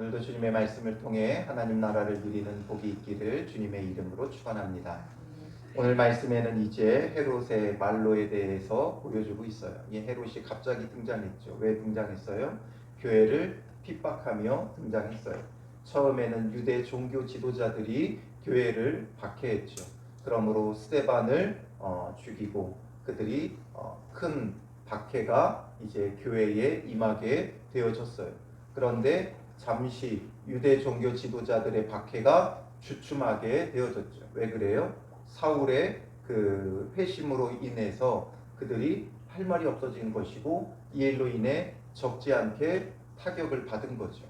오늘도 주님의 말씀을 통해 하나님 나라를 누리는 복이 있기를 주님의 이름으로 축원합니다. 오늘 말씀에는 이제 헤롯의 말로에 대해서 보여주고 있어요. 이 헤롯이 갑자기 등장했죠. 왜 등장했어요? 교회를 핍박하며 등장했어요. 처음에는 유대 종교 지도자들이 교회를 박해했죠. 그러므로 스데반을 죽이고 그들이 큰 박해가 이제 교회에 임하게 되어졌어요. 그런데 잠시 유대 종교 지도자들의 박해가 주춤하게 되어졌죠. 왜 그래요? 사울의 그 회심으로 인해서 그들이 할 말이 없어진 것이고 이 일로 인해 적지 않게 타격을 받은 거죠.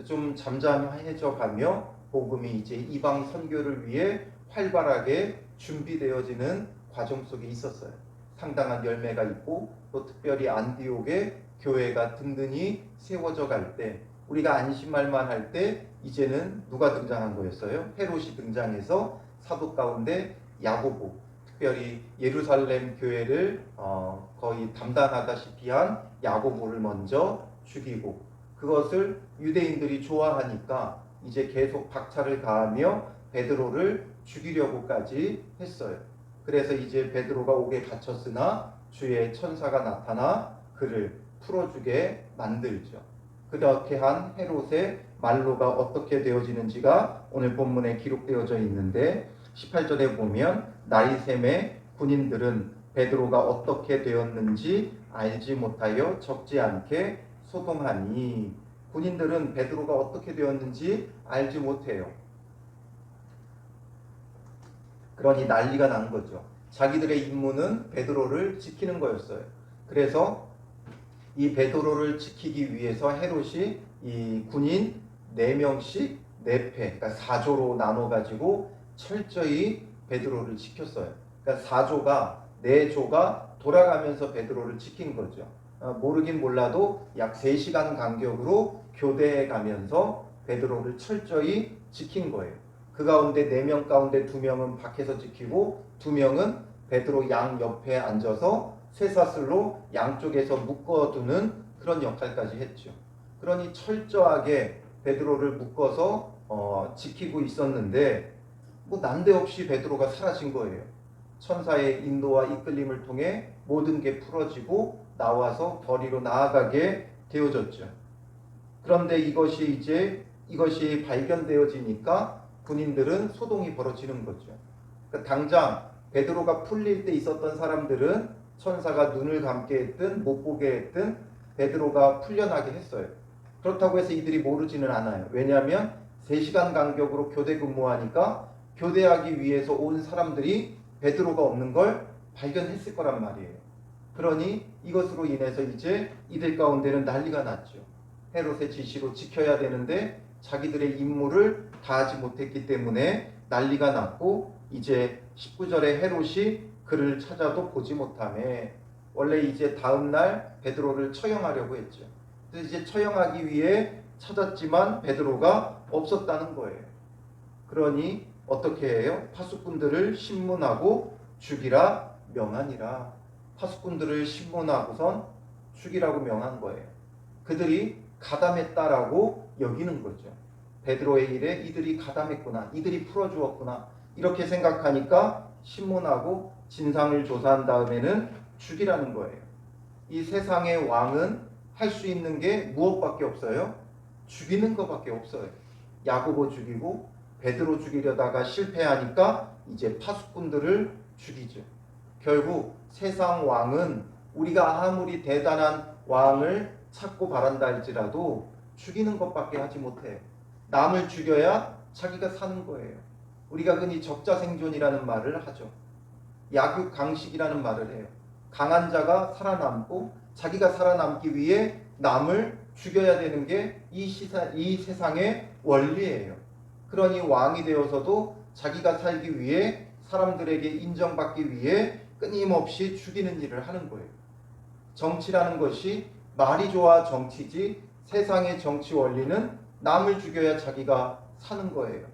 좀 잠잠해져 가며 복음이 이제 이방 선교를 위해 활발하게 준비되어지는 과정 속에 있었어요. 상당한 열매가 있고 또 특별히 안디옥에 교회가 든든히 세워져 갈 때 우리가 안심할 만할 때 이제는 누가 등장한 거였어요? 헤롯이 등장해서 사도 가운데 야고보, 특별히 예루살렘 교회를 거의 담당하다시피 한 야고보를 먼저 죽이고 그것을 유대인들이 좋아하니까 이제 계속 박차를 가하며 베드로를 죽이려고까지 했어요. 그래서 이제 베드로가 옥에 갇혔으나 주의 천사가 나타나 그를 풀어주게 만들죠. 그렇게 한 헤롯의 말로가 어떻게 되어지는지가 오늘 본문에 기록되어져 있는데 18절에 보면 나이셈의 군인들은 베드로가 어떻게 되었는지 알지 못하여 적지 않게 소동하니 군인들은 베드로가 어떻게 되었는지 알지 못해요. 그러니 난리가 난 거죠. 자기들의 임무는 베드로를 지키는 거였어요. 그래서 이 베드로를 지키기 위해서 헤롯이 이 군인 4명씩 4패, 그러니까 4조로 나눠가지고 철저히 베드로를 지켰어요. 그러니까 4조가 4조가 돌아가면서 베드로를 지킨 거죠. 모르긴 몰라도 약 3시간 간격으로 교대해 가면서 베드로를 철저히 지킨 거예요. 그 가운데 4명 가운데 2명은 밖에서 지키고 2명은 베드로 양 옆에 앉아서 쇠사슬로 양쪽에서 묶어두는 그런 역할까지 했죠. 그러니 철저하게 베드로를 묶어서 지키고 있었는데 뭐 난데없이 베드로가 사라진 거예요. 천사의 인도와 이끌림을 통해 모든 게 풀어지고 나와서 거리로 나아가게 되어졌죠. 그런데 이것이 발견되어지니까 군인들은 소동이 벌어지는 거죠. 그러니까 당장 베드로가 풀릴 때 있었던 사람들은 천사가 눈을 감게 했든 못 보게 했든 베드로가 풀려나게 했어요. 그렇다고 해서 이들이 모르지는 않아요. 왜냐하면 3시간 간격으로 교대 근무하니까 교대하기 위해서 온 사람들이 베드로가 없는 걸 발견했을 거란 말이에요. 그러니 이것으로 인해서 이제 이들 가운데는 난리가 났죠. 헤롯의 지시로 지켜야 되는데 자기들의 임무를 다하지 못했기 때문에 난리가 났고 이제 19절에 헤롯이 그를 찾아도 보지 못하매 원래 이제 다음날 베드로를 처형하려고 했죠. 그래서 이제 처형하기 위해 찾았지만 베드로가 없었다는 거예요. 그러니 어떻게 해요? 파수꾼들을 신문하고 죽이라 명하니라. 파수꾼들을 신문하고선 죽이라고 명한 거예요. 그들이 가담했다라고 여기는 거죠. 베드로의 일에 이들이 가담했구나, 이들이 풀어주었구나 이렇게 생각하니까 신문하고 진상을 조사한 다음에는 죽이라는 거예요. 이 세상의 왕은 할 수 있는 게 무엇밖에 없어요? 죽이는 것밖에 없어요. 야고보 죽이고 베드로 죽이려다가 실패하니까 이제 파수꾼들을 죽이죠. 결국 세상 왕은 우리가 아무리 대단한 왕을 찾고 바란다 할지라도 죽이는 것밖에 하지 못해요. 남을 죽여야 자기가 사는 거예요. 우리가 흔히 적자생존이라는 말을 하죠. 약육강식이라는 말을 해요. 강한 자가 살아남고 자기가 살아남기 위해 남을 죽여야 되는 게 이 세상의 원리예요. 그러니 왕이 되어서도 자기가 살기 위해 사람들에게 인정받기 위해 끊임없이 죽이는 일을 하는 거예요. 정치라는 것이 말이 좋아 정치지 세상의 정치 원리는 남을 죽여야 자기가 사는 거예요.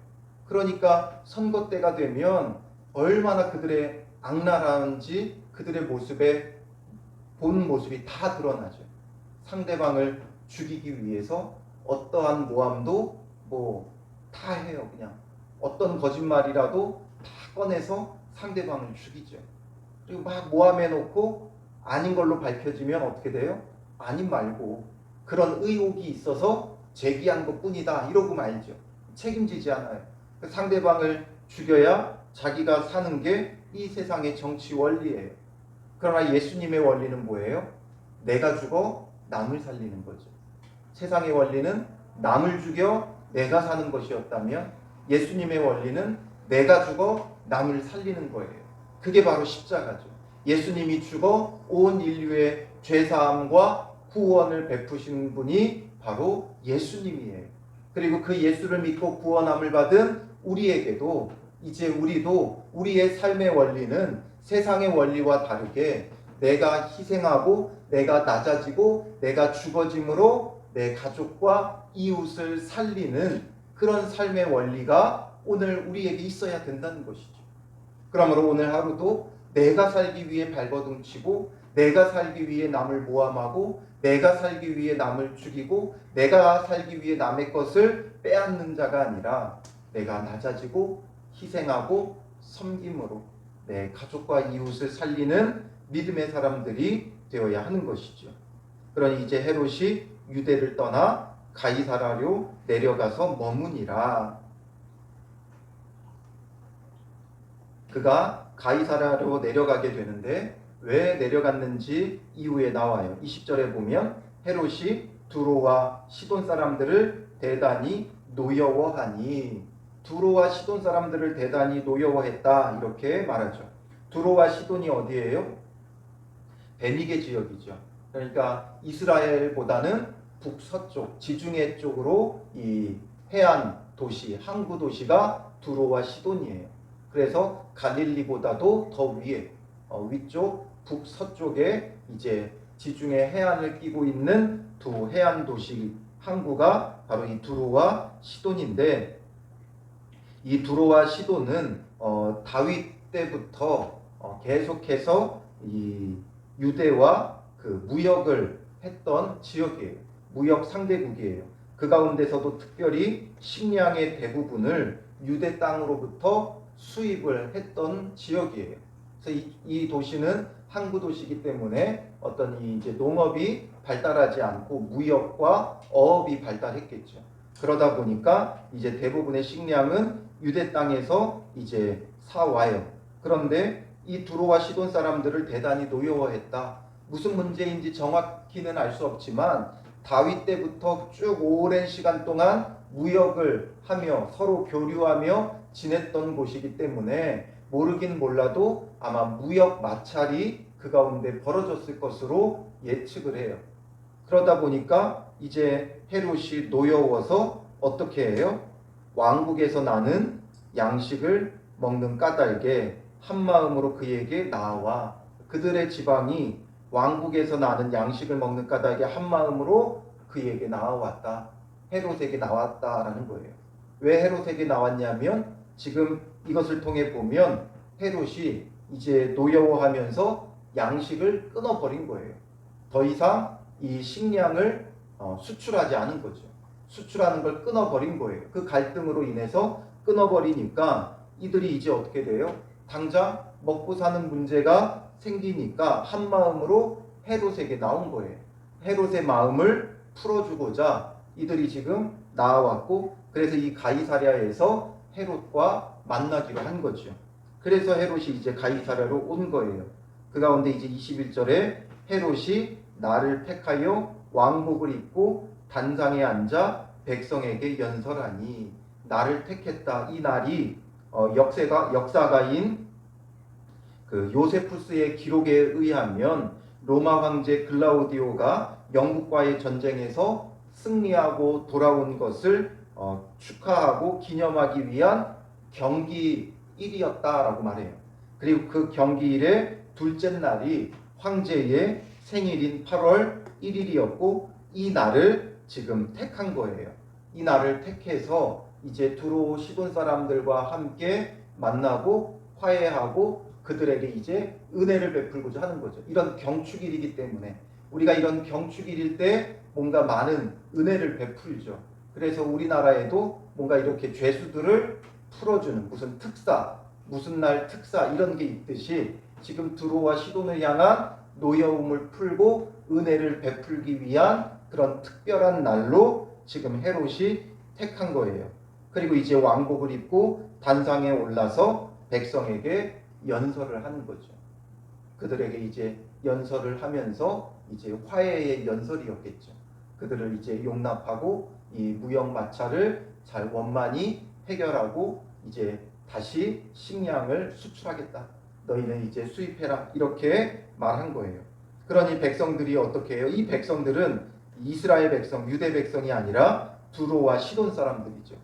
그러니까 선거 때가 되면 얼마나 그들의 악랄한지 그들의 본 모습이 다 드러나죠. 상대방을 죽이기 위해서 어떠한 모함도 뭐 다 해요. 그냥 어떤 거짓말이라도 다 꺼내서 상대방을 죽이죠. 그리고 막 모함해 놓고 아닌 걸로 밝혀지면 어떻게 돼요? 아닌 말고 그런 의혹이 있어서 제기한 것뿐이다 이러고 말죠. 책임지지 않아요. 상대방을 죽여야 자기가 사는 게 이 세상의 정치 원리예요. 그러나 예수님의 원리는 뭐예요? 내가 죽어 남을 살리는 거죠. 세상의 원리는 남을 죽여 내가 사는 것이었다면 예수님의 원리는 내가 죽어 남을 살리는 거예요. 그게 바로 십자가죠. 예수님이 죽어 온 인류의 죄사함과 구원을 베푸신 분이 바로 예수님이에요. 그리고 그 예수를 믿고 구원함을 받은 우리에게도 이제 우리도 우리의 삶의 원리는 세상의 원리와 다르게 내가 희생하고 내가 낮아지고 내가 죽어짐으로 내 가족과 이웃을 살리는 그런 삶의 원리가 오늘 우리에게 있어야 된다는 것이죠. 그러므로 오늘 하루도 내가 살기 위해 발버둥 치고 내가 살기 위해 남을 모함하고 내가 살기 위해 남을 죽이고 내가 살기 위해 남의 것을 빼앗는 자가 아니라 내가 낮아지고 희생하고 섬김으로 내 가족과 이웃을 살리는 믿음의 사람들이 되어야 하는 것이죠. 그러니 이제 헤롯이 유대를 떠나 가이사라로 내려가서 머무니라. 그가 가이사라로 내려가게 되는데 왜 내려갔는지 이후에 나와요. 20절에 보면 헤롯이 두로와 시돈 사람들을 대단히 노여워하니, 두로와 시돈 사람들을 대단히 노여워했다 이렇게 말하죠. 두로와 시돈이 어디예요? 베니게 지역이죠. 그러니까 이스라엘보다는 북서쪽 지중해 쪽으로 이 해안 도시, 항구 도시가 두로와 시돈이에요. 그래서 갈릴리보다도 더 위에 위쪽 북서쪽에 이제 지중해 해안을 끼고 있는 두 해안 도시 항구가 바로 이 두로와 시돈인데, 이 두로와 시돈은 다윗 때부터 계속해서 이 유대와 그 무역을 했던 지역이에요. 무역 상대국이에요. 그 가운데서도 특별히 식량의 대부분을 유대 땅으로부터 수입을 했던 지역이에요. 그래서 이 도시는 항구 도시이기 때문에 어떤 이제 농업이 발달하지 않고 무역과 어업이 발달했겠죠. 그러다 보니까 이제 대부분의 식량은 유대 땅에서 이제 사와요. 그런데 이 두로와 시돈 사람들을 대단히 노여워했다. 무슨 문제인지 정확히는 알 수 없지만 다윗 때부터 쭉 오랜 시간 동안 무역을 하며 서로 교류하며 지냈던 곳이기 때문에 모르긴 몰라도 아마 무역 마찰이 그 가운데 벌어졌을 것으로 예측을 해요. 그러다 보니까 이제 헤롯이 노여워서 어떻게 해요? 왕국에서 나는 양식을 먹는 까닭에 한마음으로 그에게 나와, 그들의 지방이 왕국에서 나는 양식을 먹는 까닭에 한마음으로 그에게 나와왔다. 헤롯에게 나왔다라는 거예요. 왜 헤롯에게 나왔냐면 지금 이것을 통해 보면 헤롯이 이제 노여워하면서 양식을 끊어버린 거예요. 더 이상 이 식량을 수출하지 않은 거죠. 수출하는 걸 끊어버린 거예요. 그 갈등으로 인해서 끊어버리니까 이들이 이제 어떻게 돼요? 당장 먹고 사는 문제가 생기니까 한 마음으로 헤롯에게 나온 거예요. 헤롯의 마음을 풀어주고자 이들이 지금 나와왔고, 그래서 이 가이사랴에서 헤롯과 만나기로 한 거죠. 그래서 헤롯이 이제 가이사랴로 온 거예요. 그 가운데 이제 21절에 헤롯이 나를 택하여 왕복을 입고 단상에 앉아 백성에게 연설하니, 나를 택했다. 이 날이 역사가인 그 요세푸스의 기록에 의하면 로마 황제 글라우디오가 영국과의 전쟁에서 승리하고 돌아온 것을 축하하고 기념하기 위한 경기일이었다라고 말해요. 그리고 그 경기일의 둘째 날이 황제의 생일인 8월 1일이었고 이 날을 지금 택한 거예요. 이 날을 택해서 이제 두로 시돈 사람들과 함께 만나고 화해하고 그들에게 이제 은혜를 베풀고자 하는 거죠. 이런 경축일이기 때문에 우리가 이런 병축일일 때 뭔가 많은 은혜를 베풀죠. 그래서 우리나라에도 뭔가 이렇게 죄수들을 풀어주는 무슨 특사, 무슨 날 특사 이런 게 있듯이 지금 두로와 시돈을 향한 노여움을 풀고 은혜를 베풀기 위한 그런 특별한 날로 지금 헤롯이 택한 거예요. 그리고 이제 왕복을 입고 단상에 올라서 백성에게 연설을 하는 거죠. 그들에게 이제 연설을 하면서 이제 화해의 연설이었겠죠. 그들을 이제 용납하고 이 무역 마찰을 잘 원만히 해결하고 이제 다시 식량을 수출하겠다. 너희는 이제 수입해라. 이렇게 말한 거예요. 그러니 백성들이 어떻게 해요? 이 백성들은 이스라엘 백성, 유대 백성이 아니라 두로와 시돈 사람들이죠.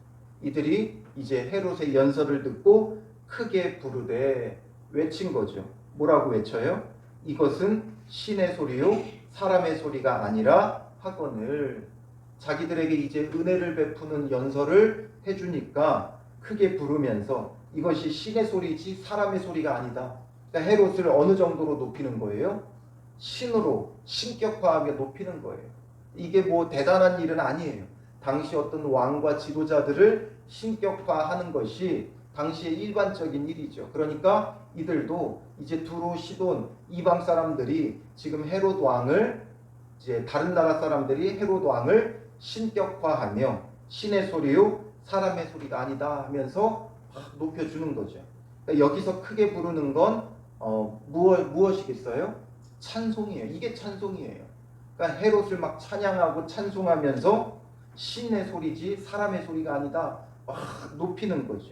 이들이 이제 헤롯의 연설을 듣고 크게 부르되 외친 거죠. 뭐라고 외쳐요? 이것은 신의 소리요 사람의 소리가 아니라 하거늘. 자기들에게 이제 은혜를 베푸는 연설을 해주니까 크게 부르면서 이것이 신의 소리지 사람의 소리가 아니다. 그러니까 헤롯을 어느 정도로 높이는 거예요? 신으로 신격화하게 높이는 거예요. 이게 뭐 대단한 일은 아니에요. 당시 어떤 왕과 지도자들을 신격화하는 것이 당시의 일반적인 일이죠. 그러니까 이들도 이제 두로, 시돈, 이방 사람들이 지금 헤롯 왕을 이제 다른 나라 사람들이 헤롯 왕을 신격화하며 신의 소리요 사람의 소리가 아니다 하면서 높여주는 거죠. 그러니까 여기서 크게 부르는 건 무엇이겠어요? 찬송이에요. 이게 찬송이에요. 그러니까 헤롯을 막 찬양하고 찬송하면서 신의 소리지 사람의 소리가 아니다 막 높이는 거죠.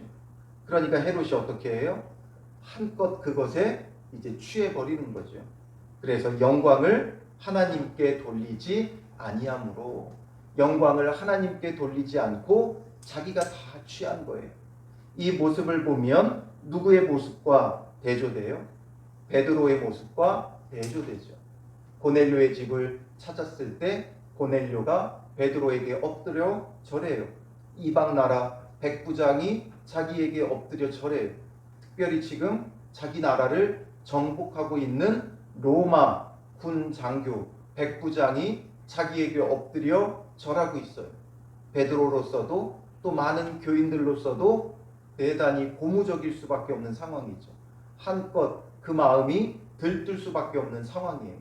그러니까 헤롯이 어떻게 해요? 한껏 그것에 이제 취해버리는 거죠. 그래서 영광을 하나님께 돌리지 아니함으로 영광을 하나님께 돌리지 않고 자기가 다 취한 거예요. 이 모습을 보면 누구의 모습과 대조돼요? 베드로의 모습과 대조되죠. 고넬료의 집을 찾았을 때 고넬료가 베드로에게 엎드려 절해요. 이방 나라 백부장이 자기에게 엎드려 절해요. 특별히 지금 자기 나라를 정복하고 있는 로마 군 장교 백부장이 자기에게 엎드려 절하고 있어요. 베드로로서도 또 많은 교인들로서도 대단히 고무적일 수밖에 없는 상황이죠. 한껏 그 마음이 들뜰 수밖에 없는 상황이에요.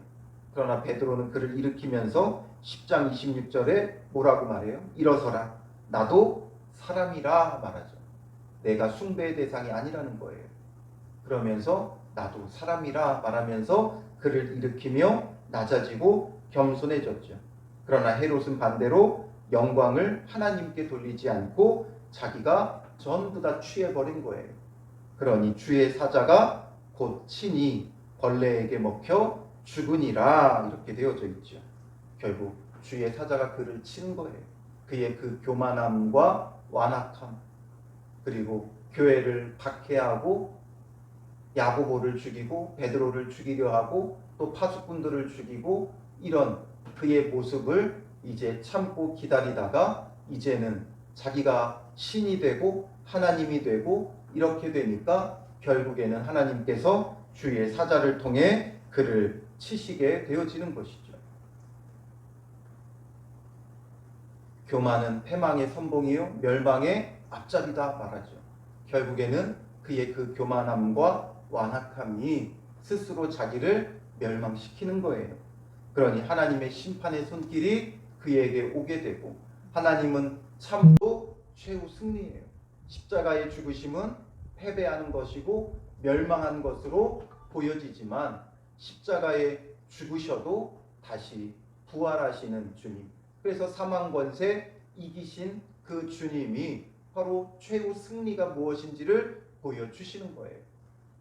그러나 베드로는 그를 일으키면서 10장 26절에 뭐라고 말해요? 일어서라. 나도 사람이라 말하죠. 내가 숭배의 대상이 아니라는 거예요. 그러면서 나도 사람이라 말하면서 그를 일으키며 낮아지고 겸손해졌죠. 그러나 헤롯은 반대로 영광을 하나님께 돌리지 않고 자기가 전부 다 취해버린 거예요. 그러니 주의 사자가 곧 친히 벌레에게 먹혀 죽으니라 이렇게 되어져 있죠. 결국 주의 사자가 그를 치는 거예요. 그의 그 교만함과 완악함 그리고 교회를 박해하고 야고보를 죽이고 베드로를 죽이려 하고 또 파수꾼들을 죽이고 이런 그의 모습을 이제 참고 기다리다가 이제는 자기가 신이 되고 하나님이 되고 이렇게 되니까 결국에는 하나님께서 주의 사자를 통해 그를 치시게 되어지는 것이죠. 교만은 패망의 선봉이요 멸망의 앞잡이다 말하죠. 결국에는 그의 그 교만함과 완악함이 스스로 자기를 멸망시키는 거예요. 그러니 하나님의 심판의 손길이 그에게 오게 되고 하나님은 참으로 최후 승리예요. 십자가의 죽으심은 패배하는 것이고 멸망한 것으로 보여지지만 십자가에 죽으셔도 다시 부활하시는 주님. 그래서 사망 권세 이기신 그 주님이 바로 최후 승리가 무엇인지를 보여주시는 거예요.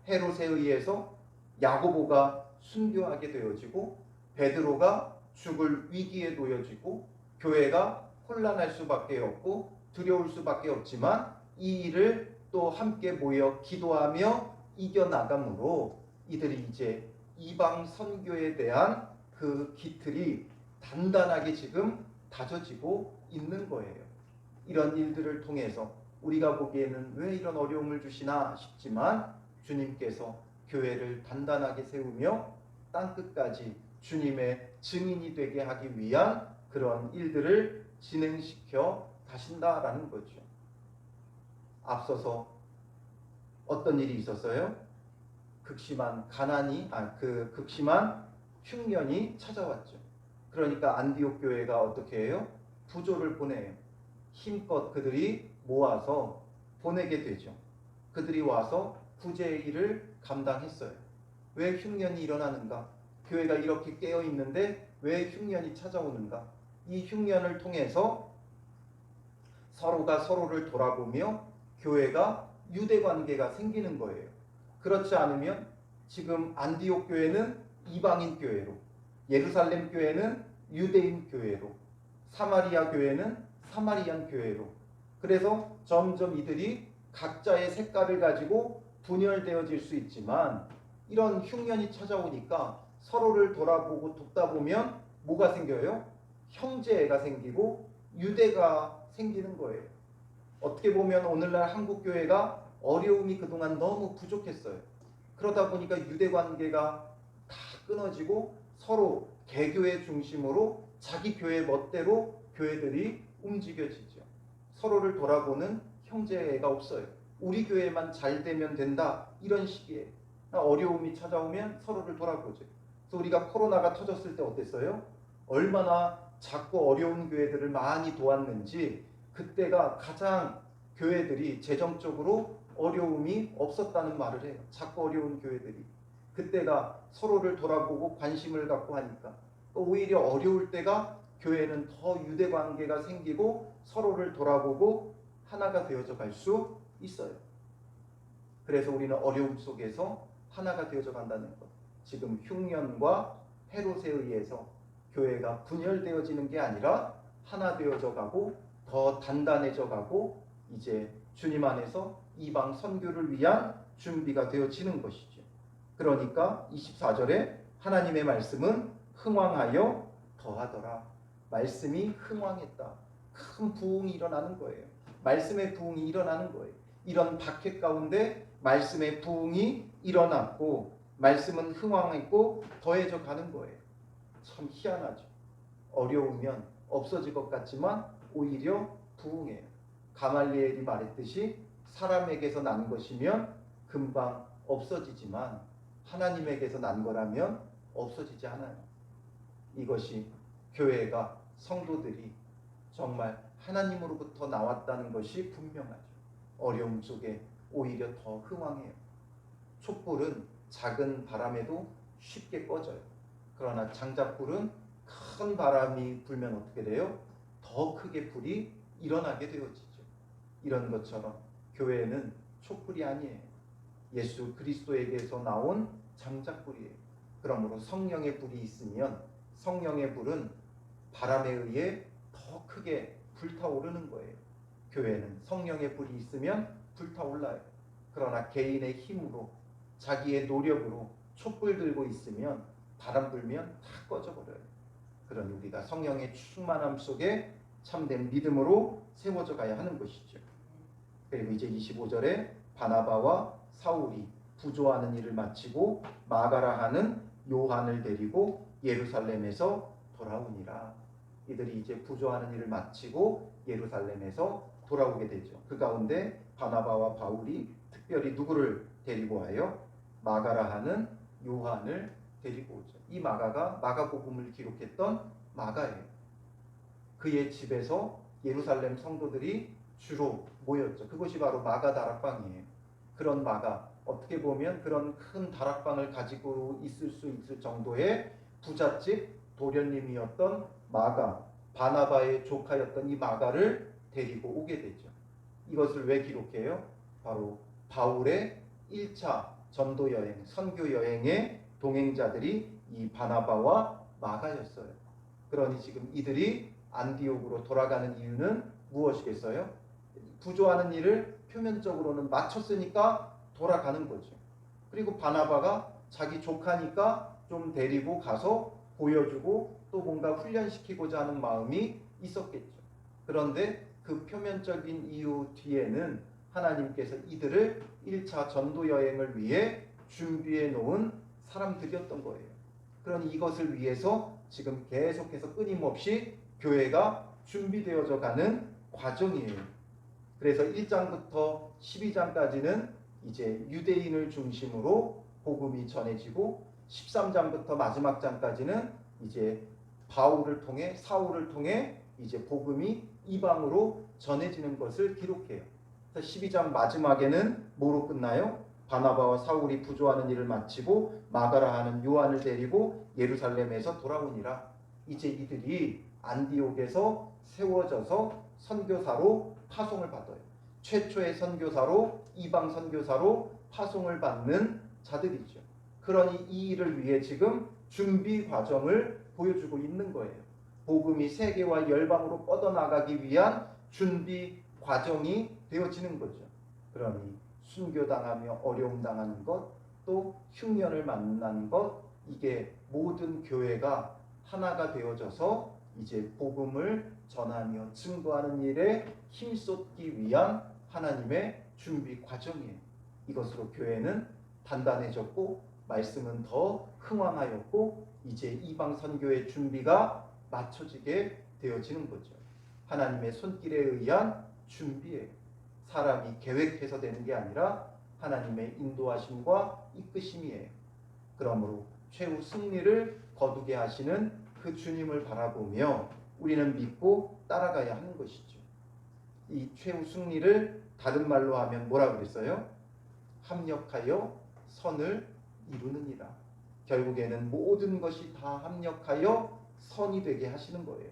헤롯에 의해서 야고보가 순교하게 되어지고 베드로가 죽을 위기에 놓여지고 교회가 혼란할 수밖에 없고 두려울 수밖에 없지만 이 일을 또 함께 모여 기도하며 이겨나감으로 이들이 이제 이방 선교에 대한 그 기틀이 단단하게 지금 다져지고 있는 거예요. 이런 일들을 통해서 우리가 보기에는 왜 이런 어려움을 주시나 싶지만 주님께서 교회를 단단하게 세우며 땅끝까지 주님의 증인이 되게 하기 위한 그런 일들을 진행시켜 가신다라는 거죠. 앞서서 어떤 일이 있었어요? 극심한 극심한 흉년이 찾아왔죠. 그러니까 안디옥 교회가 어떻게 해요? 부조를 보내요. 힘껏 그들이 모아서 보내게 되죠. 그들이 와서 구제의 일을 감당했어요. 왜 흉년이 일어나는가? 교회가 이렇게 깨어 있는데 왜 흉년이 찾아오는가? 이 흉년을 통해서 서로가 서로를 돌아보며 교회가 유대 관계가 생기는 거예요. 그렇지 않으면 지금 안디옥 교회는 이방인 교회로, 예루살렘 교회는 유대인 교회로, 사마리아 교회는 사마리안 교회로, 그래서 점점 이들이 각자의 색깔을 가지고 분열되어질 수 있지만 이런 흉년이 찾아오니까 서로를 돌아보고 돕다 보면 뭐가 생겨요? 형제가 생기고 유대가 생기는 거예요. 어떻게 보면 오늘날 한국교회가 어려움이 그동안 너무 부족했어요. 그러다 보니까 유대 관계가 다 끊어지고 서로 개교회 중심으로 자기 교회 멋대로 교회들이 움직여지죠. 서로를 돌아보는 형제가 없어요. 우리 교회만 잘 되면 된다 이런 식이에요. 어려움이 찾아오면 서로를 돌아보죠. 그래서 우리가 코로나가 터졌을 때 어땠어요? 얼마나 작고 어려운 교회들을 많이 도왔는지 그때가 가장 교회들이 재정적으로 어려움이 없었다는 말을 해요. 작고 어려운 교회들이. 그때가 서로를 돌아보고 관심을 갖고 하니까 오히려 어려울 때가 교회는 더 유대 관계가 생기고 서로를 돌아보고 하나가 되어져 갈 수 있어요. 그래서 우리는 어려움 속에서 하나가 되어져 간다는 것. 지금 흉년과 헤롯에 의해서 교회가 분열되어지는 게 아니라 하나 되어져 가고 더 단단해져 가고 이제 주님 안에서 이방 선교를 위한 준비가 되어지는 것이죠. 그러니까 24절에 하나님의 말씀은 흥왕하여 더하더라. 말씀이 흥왕했다. 큰 부흥이 일어나는 거예요. 말씀의 부흥이 일어나는 거예요. 이런 박해 가운데 말씀의 부흥이 일어났고 말씀은 흥왕했고 더해져 가는 거예요. 참 희한하죠. 어려우면 없어질 것 같지만 오히려 부흥해요. 가말리엘이 말했듯이 사람에게서 난 것이면 금방 없어지지만 하나님에게서 난 거라면 없어지지 않아요. 이것이 교회가 성도들이 정말 하나님으로부터 나왔다는 것이 분명하죠. 어려움 속에 오히려 더 흥왕해요. 촛불은 작은 바람에도 쉽게 꺼져요. 그러나 장작불은 큰 바람이 불면 어떻게 돼요? 더 크게 불이 일어나게 되어지죠. 이런 것처럼 교회는 촛불이 아니에요. 예수 그리스도에게서 나온 장작불이에요. 그러므로 성령의 불이 있으면 성령의 불은 바람에 의해 더 크게 불타오르는 거예요. 교회는 성령의 불이 있으면 불타올라요. 그러나 개인의 힘으로 자기의 노력으로 촛불 들고 있으면 바람 불면 다 꺼져버려요. 그러니 우리가 성령의 충만함 속에 참된 믿음으로 세워져 가야 하는 것이죠. 그리고 이제 25절에 바나바와 사울이 부조하는 일을 마치고 마가라 하는 요한을 데리고 예루살렘에서 돌아오니라. 이들이 이제 부조하는 일을 마치고 예루살렘에서 돌아오게 되죠. 그 가운데 바나바와 바울이 특별히 누구를 데리고 와요? 마가라 하는 요한을 데리고 오죠. 이 마가가 마가복음을 기록했던 마가예요. 그의 집에서 예루살렘 성도들이 주로 모였죠. 그것이 바로 마가 다락방이에요. 그런 마가, 어떻게 보면 그런 큰 다락방을 가지고 있을 수 있을 정도의 부잣집 도련님이었던 마가, 바나바의 조카였던 이 마가를 데리고 오게 되죠. 이것을 왜 기록해요? 바로 바울의 1차 전도 여행, 선교 여행의 동행자들이 이 바나바와 마가였어요. 그러니 지금 이들이 안디옥으로 돌아가는 이유는 무엇이겠어요? 부조하는 일을 표면적으로는 마쳤으니까 돌아가는 거죠. 그리고 바나바가 자기 조카니까 좀 데리고 가서 보여주고 또 뭔가 훈련시키고자 하는 마음이 있었겠죠. 그런데 그 표면적인 이유 뒤에는 하나님께서 이들을 1차 전도 여행을 위해 준비해 놓은 사람들이었던 거예요. 그러니 이것을 위해서 지금 계속해서 끊임없이 교회가 준비되어져 가는 과정이에요. 그래서 1장부터 12장까지는 이제 유대인을 중심으로 복음이 전해지고 13장부터 마지막 장까지는 이제 바울을 통해 사울을 통해 이제 복음이 이방으로 전해지는 것을 기록해요. 그래서 12장 마지막에는 뭐로 끝나요? 바나바와 사울이 부조하는 일을 마치고 마가라 하는 요한을 데리고 예루살렘에서 돌아오니라. 이제 이들이 안디옥에서 세워져서 선교사로 파송을 받아요. 최초의 선교사로 이방 선교사로 파송을 받는 자들이죠. 그러니 이 일을 위해 지금 준비 과정을 보여주고 있는 거예요. 복음이 세계와 열방으로 뻗어나가기 위한 준비 과정이 되어지는 거죠. 그러니 순교당하며 어려움 당하는 것, 또 흉년을 만난 것, 이게 모든 교회가 하나가 되어져서 이제 복음을 전하며 증거하는 일에 힘쏟기 위한 하나님의 준비 과정이에요. 이것으로 교회는 단단해졌고 말씀은 더 흥왕하였고 이제 이방 선교의 준비가 맞춰지게 되어지는 거죠. 하나님의 손길에 의한 준비예요. 사람이 계획해서 되는 게 아니라 하나님의 인도하심과 이끄심이에요. 그러므로 최후 승리를 거두게 하시는 그 주님을 바라보며 우리는 믿고 따라가야 하는 것이죠. 이 최후 승리를 다른 말로 하면 뭐라 그랬어요? 합력하여 선을 이루느니라. 결국에는 모든 것이 다 합력하여 선이 되게 하시는 거예요.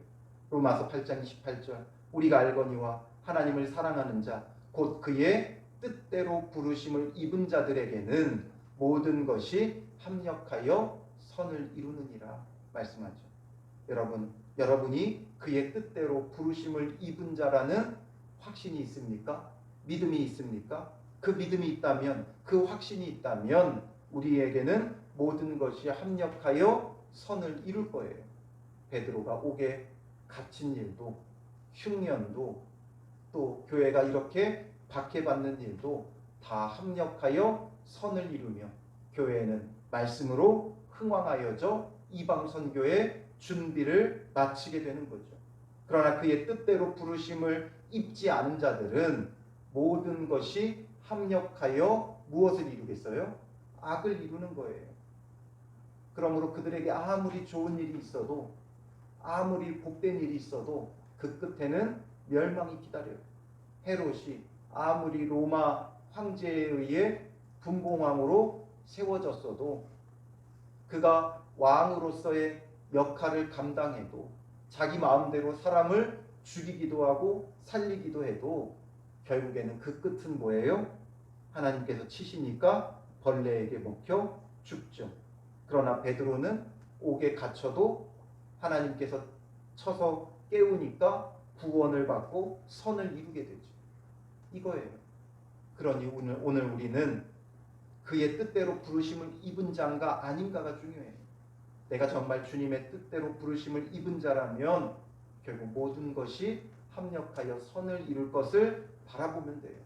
로마서 8장 28절 우리가 알거니와 하나님을 사랑하는 자 곧 그의 뜻대로 부르심을 입은 자들에게는 모든 것이 합력하여 선을 이루느니라 말씀하죠. 여러분이 그의 뜻대로 부르심을 입은 자라는 확신이 있습니까? 믿음이 있습니까? 그 믿음이 있다면, 그 확신이 있다면 우리에게는 모든 것이 합력하여 선을 이룰 거예요. 베드로가 옥에 갇힌 일도, 흉년도, 또 교회가 이렇게 박해받는 일도 다 합력하여 선을 이루며 교회는 말씀으로 흥왕하여져 이방 선교의 준비를 마치게 되는 거죠. 그러나 그의 뜻대로 부르심을 입지 않은 자들은 모든 것이 합력하여 무엇을 이루겠어요? 악을 이루는 거예요. 그러므로 그들에게 아무리 좋은 일이 있어도 아무리 복된 일이 있어도 그 끝에는 멸망이 기다려요. 헤롯이 아무리 로마 황제에 의해 분봉왕으로 세워졌어도 그가 왕으로서의 역할을 감당해도 자기 마음대로 사람을 죽이기도 하고 살리기도 해도 결국에는 그 끝은 뭐예요? 하나님께서 치시니까 벌레에게 먹혀 죽죠. 그러나 베드로는 옥에 갇혀도 하나님께서 쳐서 깨우니까 구원을 받고 선을 이루게 되죠. 이거예요. 그러니 오늘 우리는 그의 뜻대로 부르심을 입은 자인가 아닌가가 중요해요. 내가 정말 주님의 뜻대로 부르심을 입은 자라면 결국 모든 것이 합력하여 선을 이룰 것을 바라보면 돼요.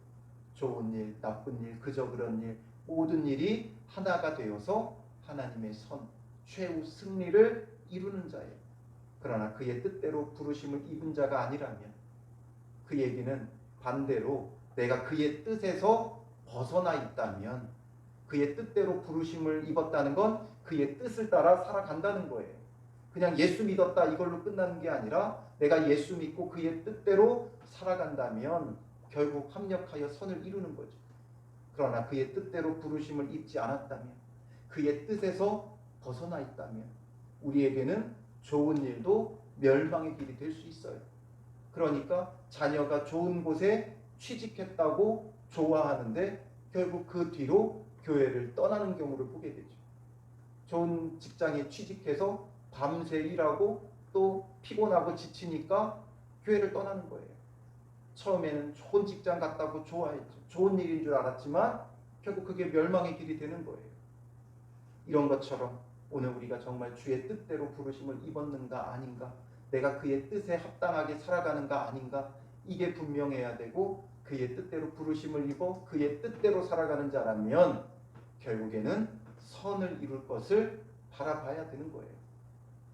좋은 일, 나쁜 일, 그저 그런 일, 모든 일이 하나가 되어서 하나님의 선, 최후 승리를 이루는 자예요. 그러나 그의 뜻대로 부르심을 입은 자가 아니라면 그 얘기는 반대로 내가 그의 뜻에서 벗어나 있다면 그의 뜻대로 부르심을 입었다는 건 그의 뜻을 따라 살아간다는 거예요. 그냥 예수 믿었다 이걸로 끝나는 게 아니라 내가 예수 믿고 그의 뜻대로 살아간다면 결국 합력하여 선을 이루는 거죠. 그러나 그의 뜻대로 부르심을 입지 않았다면 그의 뜻에서 벗어나 있다면 우리에게는 좋은 일도 멸망의 길이 될 수 있어요. 그러니까 자녀가 좋은 곳에 취직했다고 좋아하는데 결국 그 뒤로 교회를 떠나는 경우를 보게 되죠. 좋은 직장에 취직해서 밤새 일하고 또 피곤하고 지치니까 교회를 떠나는 거예요. 처음에는 좋은 직장 갔다고 좋아했죠. 좋은 일인 줄 알았지만 결국 그게 멸망의 길이 되는 거예요. 이런 것처럼 오늘 우리가 정말 주의 뜻대로 부르심을 입었는가 아닌가, 내가 그의 뜻에 합당하게 살아가는가 아닌가, 이게 분명해야 되고 그의 뜻대로 부르심을 입어 그의 뜻대로 살아가는 자라면 결국에는 선을 이룰 것을 바라봐야 되는 거예요.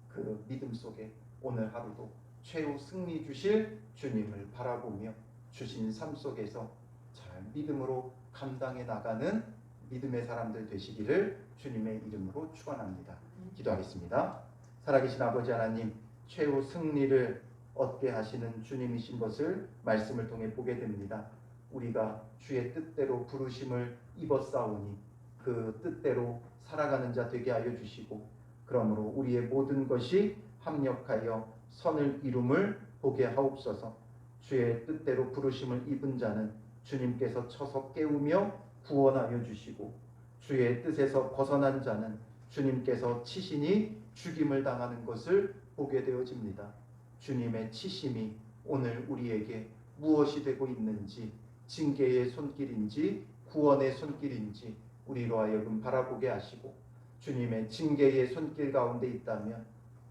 그 믿음 속에 오늘 하루도 최후 승리 주실 주님을 바라보며 주신 삶 속에서 잘 믿음으로 감당해 나가는 믿음의 사람들 되시기를 주님의 이름으로 축원합니다. 기도하겠습니다. 살아계신 아버지 하나님, 최후 승리를 얻게 하시는 주님이신 것을 말씀을 통해 보게 됩니다. 우리가 주의 뜻대로 부르심을 입었사오니 그 뜻대로 살아가는 자 되게 하여 주시고, 그러므로 우리의 모든 것이 합력하여 선을 이룸을 보게 하옵소서. 주의 뜻대로 부르심을 입은 자는 주님께서 쳐서 깨우며 구원하여 주시고, 주의 뜻에서 벗어난 자는 주님께서 치시니 죽임을 당하는 것을 보게 되어집니다. 주님의 치심이 오늘 우리에게 무엇이 되고 있는지, 징계의 손길인지 구원의 손길인지 우리로 하여금 바라보게 하시고, 주님의 징계의 손길 가운데 있다면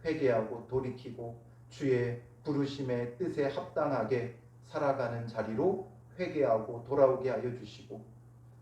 회개하고 돌이키고 주의 부르심의 뜻에 합당하게 살아가는 자리로 회개하고 돌아오게 하여 주시고,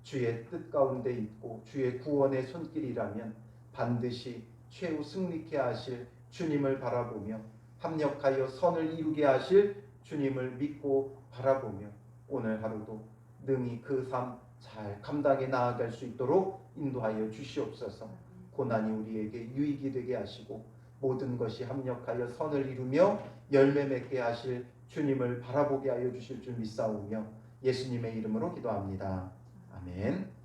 주의 뜻 가운데 있고 주의 구원의 손길이라면 반드시 최후 승리케 하실 주님을 바라보며 합력하여 선을 이루게 하실 주님을 믿고 바라보며 오늘 하루도 능히 그 삶 잘 감당해 나아갈 수 있도록 인도하여 주시옵소서. 고난이 우리에게 유익이 되게 하시고 모든 것이 합력하여 선을 이루며 열매 맺게 하실 주님을 바라보게 하여 주실 줄 믿사오며 예수님의 이름으로 기도합니다. 아멘.